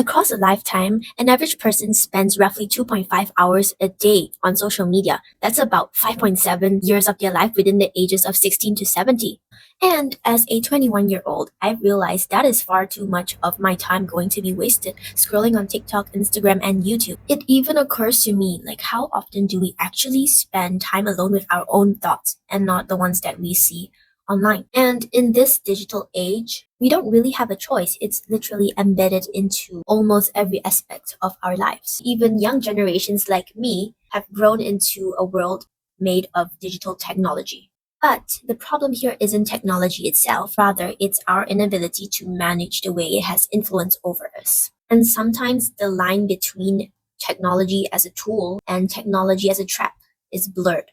Across a lifetime, an average person spends roughly 2.5 hours a day on social media. That's about 5.7 years of their life within the ages of 16 to 70. And as a 21-year-old, I realized that is far too much of my time going to be wasted scrolling on TikTok, Instagram, and YouTube. It even occurs to me, like, how often do we actually spend time alone with our own thoughts and not the ones that we see online? And in this digital age, we don't really have a choice. It's literally embedded into almost every aspect of our lives. Even young generations like me have grown into a world made of digital technology. But the problem here isn't technology itself, rather, it's our inability to manage the way it has influence over us. And sometimes the line between technology as a tool and technology as a trap is blurred.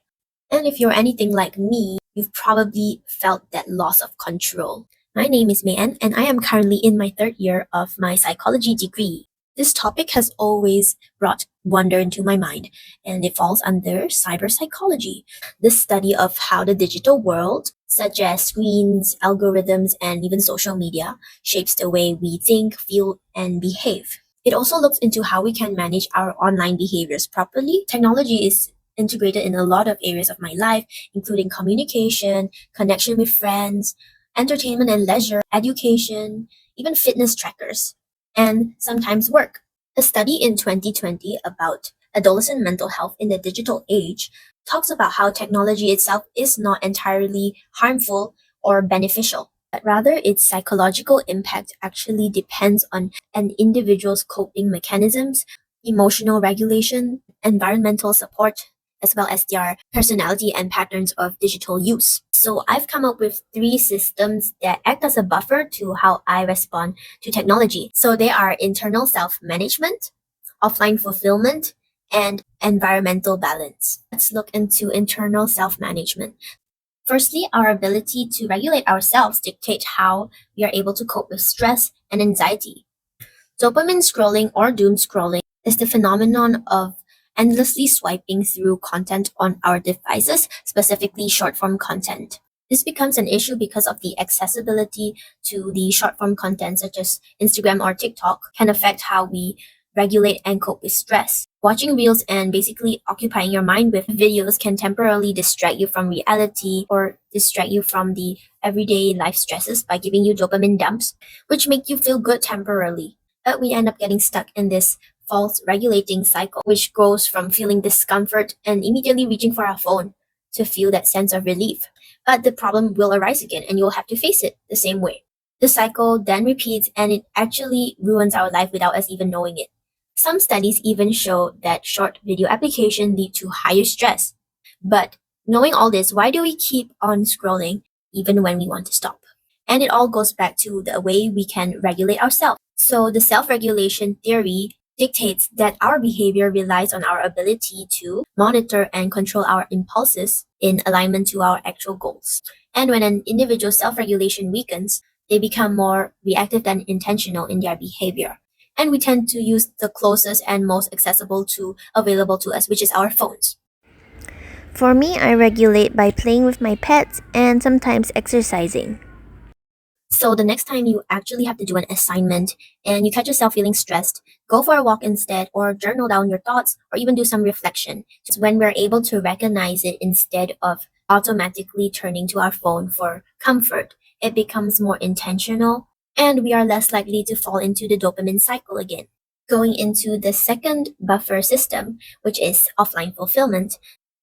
And if you're anything like me, you've probably felt that loss of control. My name is Mayan, and I am currently in my third year of my psychology degree. This topic has always brought wonder into my mind, and it falls under cyber psychology, the study of how the digital world, such as screens, algorithms, and even social media, shapes the way we think, feel, and behave. It also looks into how we can manage our online behaviors properly. Technology is integrated in a lot of areas of my life, including communication, connection with friends, entertainment and leisure, education, even fitness trackers, and sometimes work. A study in 2020 about adolescent mental health in the digital age talks about how technology itself is not entirely harmful or beneficial, but rather its psychological impact actually depends on an individual's coping mechanisms, emotional regulation, environmental support, as well as their personality and patterns of digital use. So I've come up with three systems that act as a buffer to how I respond to technology. So they are internal self-management, offline fulfillment, and environmental balance. Let's look into internal self-management. Firstly, our ability to regulate ourselves dictate how we are able to cope with stress and anxiety. Dopamine scrolling or doom scrolling is the phenomenon of endlessly swiping through content on our devices, specifically short form content. This becomes an issue because of the accessibility to the short form content, such as Instagram or TikTok, can affect how we regulate and cope with stress. Watching reels and basically occupying your mind with videos can temporarily distract you from reality or distract you from the everyday life stresses by giving you dopamine dumps, which make you feel good temporarily. But we end up getting stuck in this false regulating cycle, which goes from feeling discomfort and immediately reaching for our phone to feel that sense of relief. But the problem will arise again and you'll have to face it the same way. The cycle then repeats and it actually ruins our life without us even knowing it. Some studies even show that short video applications lead to higher stress. But knowing all this, why do we keep on scrolling even when we want to stop? And it all goes back to the way we can regulate ourselves. So the self-regulation theory dictates that our behavior relies on our ability to monitor and control our impulses in alignment to our actual goals. And when an individual's self-regulation weakens, they become more reactive than intentional in their behavior. And we tend to use the closest and most accessible tool available to us, which is our phones. For me, I regulate by playing with my pets and sometimes exercising. So the next time you actually have to do an assignment and you catch yourself feeling stressed, go for a walk instead or journal down your thoughts or even do some reflection. It's when we're able to recognize it instead of automatically turning to our phone for comfort. It becomes more intentional and we are less likely to fall into the dopamine cycle again. Going into the second buffer system, which is offline fulfillment,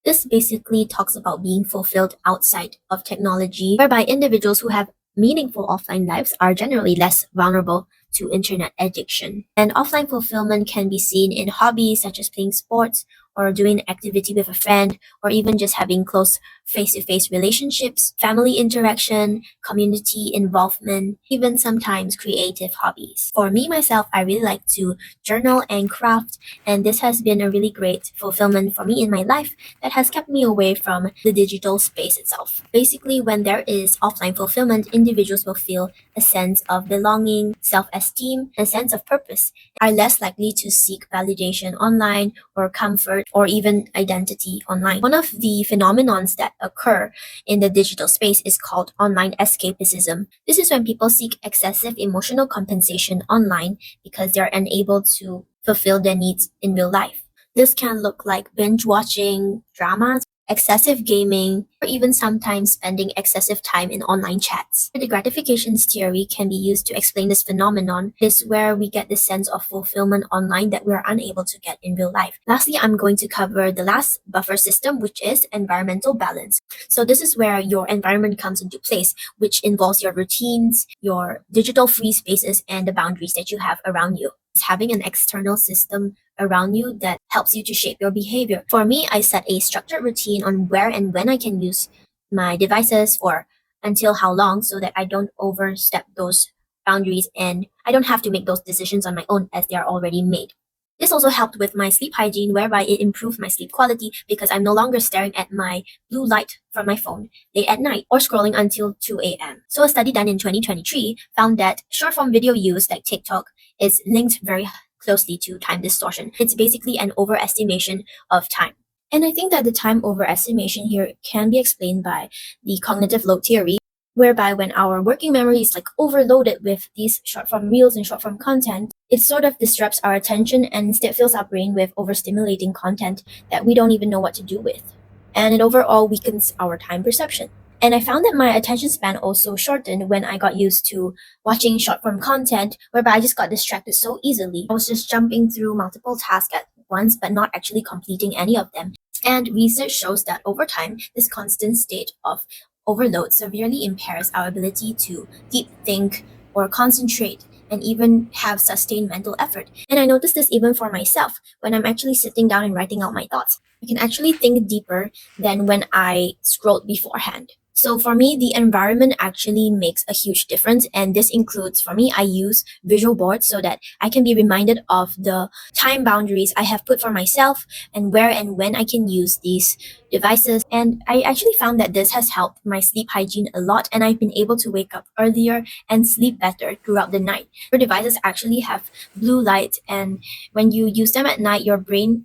this basically talks about being fulfilled outside of technology, whereby individuals who have meaningful offline lives are generally less vulnerable to internet addiction. And offline fulfillment can be seen in hobbies such as playing sports or doing an activity with a friend or even just having close face-to-face relationships, family interaction, community involvement, even sometimes creative hobbies. For me, myself, I really like to journal and craft, and this has been a really great fulfillment for me in my life that has kept me away from the digital space itself. Basically, when there is offline fulfillment, individuals will feel a sense of belonging, self-esteem, and sense of purpose, are less likely to seek validation online or comfort or even identity online. One of the phenomenons that occur in the digital space is called online escapism. This is when people seek excessive emotional compensation online because they're unable to fulfill their needs in real life. This can look like binge watching dramas, excessive gaming, or even sometimes spending excessive time in online chats. The gratifications theory can be used to explain this phenomenon. Is where we get the sense of fulfillment online that we're unable to get in real life. Lastly, I'm going to cover the last buffer system, which is environmental balance. So this is where your environment comes into place, which involves your routines, your digital free spaces, and the boundaries that you have around you. It's having an external system around you that helps you to shape your behavior. For me, I set a structured routine on where and when I can use my devices for until how long so that I don't overstep those boundaries and I don't have to make those decisions on my own as they are already made. This also helped with my sleep hygiene, whereby it improved my sleep quality because I'm no longer staring at my blue light from my phone late at night or scrolling until 2 a.m. So, a study done in 2023 found that short form video use like TikTok is linked very closely to time distortion. It's basically an overestimation of time. And I think that the time overestimation here can be explained by the cognitive load theory, whereby when our working memory is like overloaded with these short form reels and short form content, it sort of disrupts our attention and instead fills our brain with overstimulating content that we don't even know what to do with. And it overall weakens our time perception. And I found that my attention span also shortened when I got used to watching short form content, whereby I just got distracted so easily. I was just jumping through multiple tasks at once, but not actually completing any of them. And research shows that over time, this constant state of overload severely impairs our ability to deep think or concentrate and even have sustained mental effort. And I noticed this even for myself when I'm actually sitting down and writing out my thoughts. I can actually think deeper than when I scrolled beforehand. So for me, the environment actually makes a huge difference. And this includes, for me, I use visual boards so that I can be reminded of the time boundaries I have put for myself and where and when I can use these devices. And I actually found that this has helped my sleep hygiene a lot. And I've been able to wake up earlier and sleep better throughout the night. Your devices actually have blue light. And when you use them at night, your brain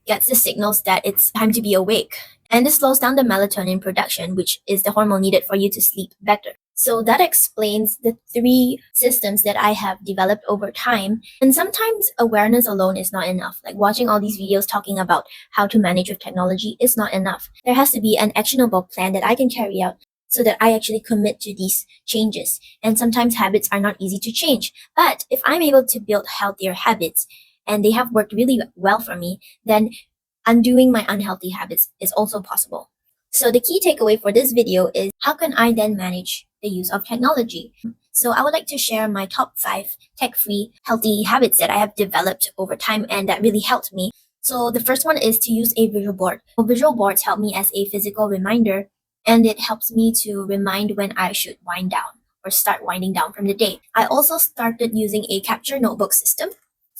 gets the signals that it's time to be awake. And this slows down the melatonin production, which is the hormone needed for you to sleep better. So that explains the three systems that I have developed over time. And sometimes awareness alone is not enough. Like watching all these videos talking about how to manage with technology is not enough. There has to be an actionable plan that I can carry out so that I actually commit to these changes. And sometimes habits are not easy to change. But if I'm able to build healthier habits, and they have worked really well for me, then undoing my unhealthy habits is also possible. So the key takeaway for this video is how can I then manage the use of technology? So I would like to share my top 5 tech-free healthy habits that I have developed over time and that really helped me. So the first one is to use a visual board. So visual boards help me as a physical reminder, and it helps me to remind when I should wind down or start winding down from the day. I also started using a capture notebook system,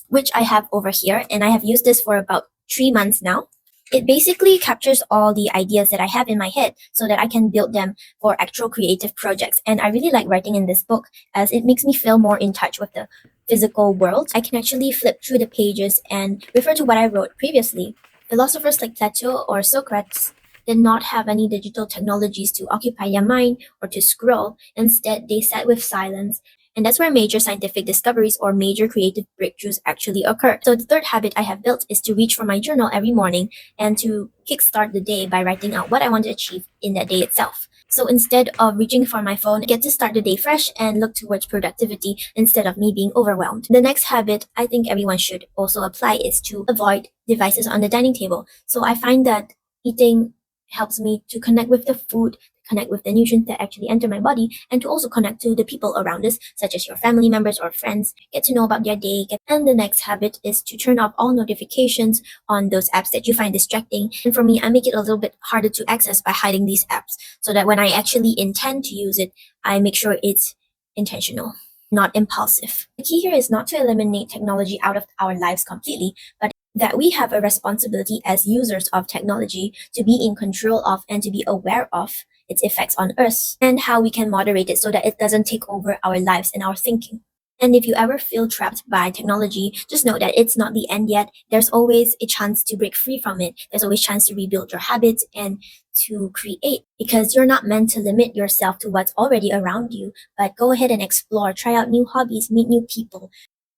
which I have over here, and I have used this for about 3 months now. It basically captures all the ideas that I have in my head so that I can build them for actual creative projects. And I really like writing in this book as it makes me feel more in touch with the physical world. I can actually flip through the pages and refer to what I wrote previously. Philosophers like Plato or Socrates did not have any digital technologies to occupy their mind or to scroll. Instead, they sat with silence, and that's where major scientific discoveries or major creative breakthroughs actually occur. So the third habit I have built is to reach for my journal every morning and to kickstart the day by writing out what I want to achieve in that day itself. So instead of reaching for my phone, I get to start the day fresh and look towards productivity instead of me being overwhelmed. The next habit I think everyone should also apply is to avoid devices on the dining table. So I find that eating helps me to connect with the food, connect with the nutrients that actually enter my body, and to also connect to the people around us, such as your family members or friends, get to know about their day. And the next habit is to turn off all notifications on those apps that you find distracting. And for me, I make it a little bit harder to access by hiding these apps so that when I actually intend to use it, I make sure it's intentional, not impulsive. The key here is not to eliminate technology out of our lives completely, but that we have a responsibility as users of technology to be in control of and to be aware of its effects on us and how we can moderate it so that it doesn't take over our lives and our thinking. And if you ever feel trapped by technology, just know that it's not the end yet. There's always a chance to break free from it. There's always a chance to rebuild your habits and to create, because you're not meant to limit yourself to what's already around you, but go ahead and explore, try out new hobbies, meet new people,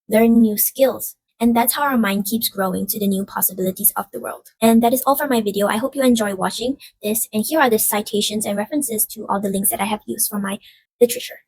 learn new skills. And that's how our mind keeps growing to the new possibilities of the world. And that is all for my video. I hope you enjoy watching this. And here are the citations and references to all the links that I have used for my literature.